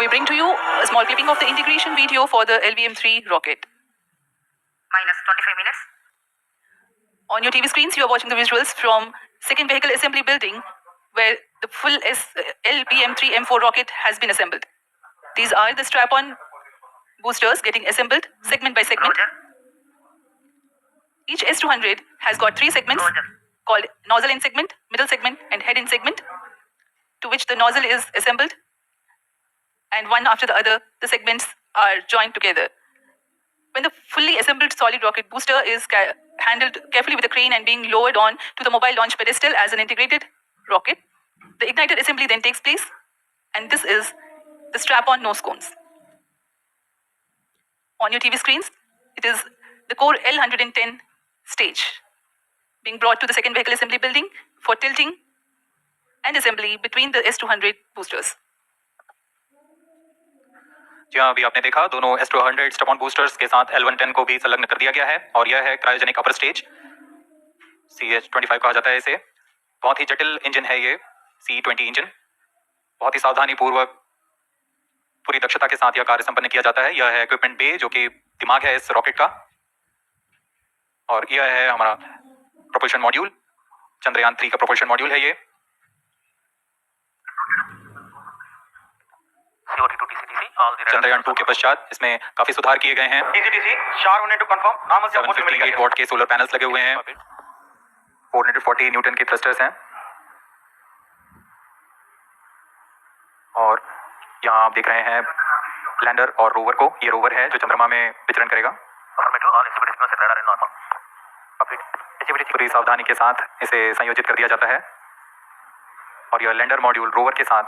we bring to you a small clipping of the integration video for the LVM3 rocket. Minus 25 minutes. On your TV screens, you are watching the visuals from second vehicle assembly building where the full LVM3 M4 rocket has been assembled. These are the strap-on boosters getting assembled segment by segment. Roger. Each S200 has got 3 segments Roger. called nozzle end segment, middle segment and head end segment, to which the nozzle is assembled, and one after the other the segments are joined together. When the fully assembled solid rocket booster is handled carefully with a crane and being lowered on to the mobile launch pedestal as an integrated rocket, the igniter assembly then takes place, and this is the strap-on nose cones. On your TV screens, it is the core L110 stage being brought to the second vehicle assembly building for tilting and assembly between the S200 boosters. जी हाँ, अभी आपने देखा दोनों S200 step-on boosters के साथ L110 को भी संलग्न कर दिया गया है और यह है क्रायोजेनिक अपर स्टेज, CH25 कहा जाता है इसे। बहुत ही जटिल इंजन है ये C20 इंजन। बहुत ही सावधानी पूर्वक पूरी दक्षता के साथ यह कार्य संपन्न किया जाता है। यह है इक्विपमेंट बे जो कि दिमाग है इस रॉकेट का, और यह है हमारा प्रोपल्शन मॉड्यूल, चंद्रयान 3 का प्रोपल्शन मॉड्यूल है ये। चंद्रयान 2 के पश्चात इसमें काफी सुधार किए गए हैं। 758 वॉट के सोलर पैनल्स लगे हुए हैं, 440 न्यूटन के थ्रस्टर्स हैं, और यहाँ आप देख रहे हैं लैंडर और रोवर को। ये रोवर है जो चंद्रमा में विचरण करेगा। पूरी सावधानी के साथ इसे संयोजित कर दिया जाता है, और यह लैंडर मॉड्यूल रोवर के साथ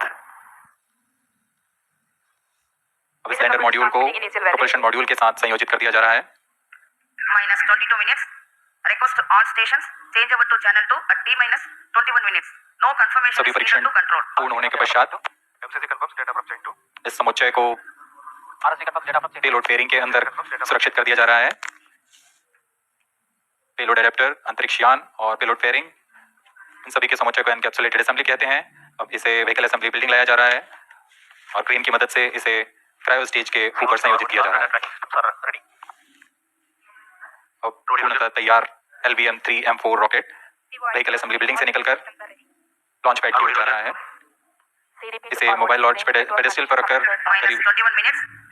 अब इस लैंडर मॉड्यूल को प्रोपल्शन मॉड्यूल के साथ संयोजित कर दिया जा रहा है। Minus 22 minutes. Request all stations change over to channel 2 at T minus 21 minutes. No confirmation सभी is परीक्षण needed to control. पूर्ण होने के पश्चात इस समुच्चय को पेलोड फेयरिंग के अंदर सुरक्षित कर दिया जा रहा है। पेलोड एडेप्टर, अंतरिक्ष यान और पेलोड फेयरिंग, इन सभी के समुच्चय को एनकैप्सुलेटेड असेंबली कहते हैं। अब इसे व्हीकल असेंबली बिल्डिंग लाया जा रहा है और क्रेन की मदद से इसे क्रायो स्टेज के ऊपर संयोजित किया जा रहा है। अब पूर्णतः तैयार LVM3 M4 rocket vehicle assembly building से निकलकर लॉन्च पैड की ओर जा रहा है। इसे मोबाइल लॉन्च पेडेस्टल पर रखकर करीब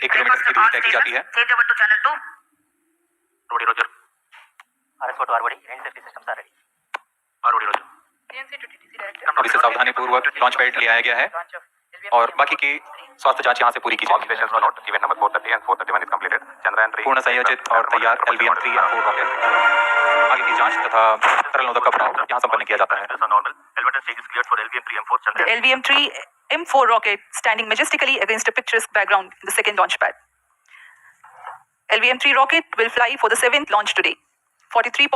1 किलोमीटर की दूरी तय की जाती है। Change over to channel 2. Roger. RS4 to RBD, range safety systems are ready. Roger. अब इसे सावधानी पूर्वक लॉन्च पैड ले आया गया है और बाकी की स्वास्थ्य जांच यहाँ से पूरी की जाएगी। Event number 430 and 431 is completed. Chandrayan 3 पूर्ण संयोजित और तैयार LVM3 M4 रॉकेट। आगे की जांच तथा तरल नोदक का भराव यहाँ संपन्न किया जाता है। normal. L110 stage is cleared for LVM3 M4 The Chandrayan. LVM3 M4 rocket standing majestically against a picturesque background in the second launch pad. LVM3 rocket will fly for the 7th launch today. 43.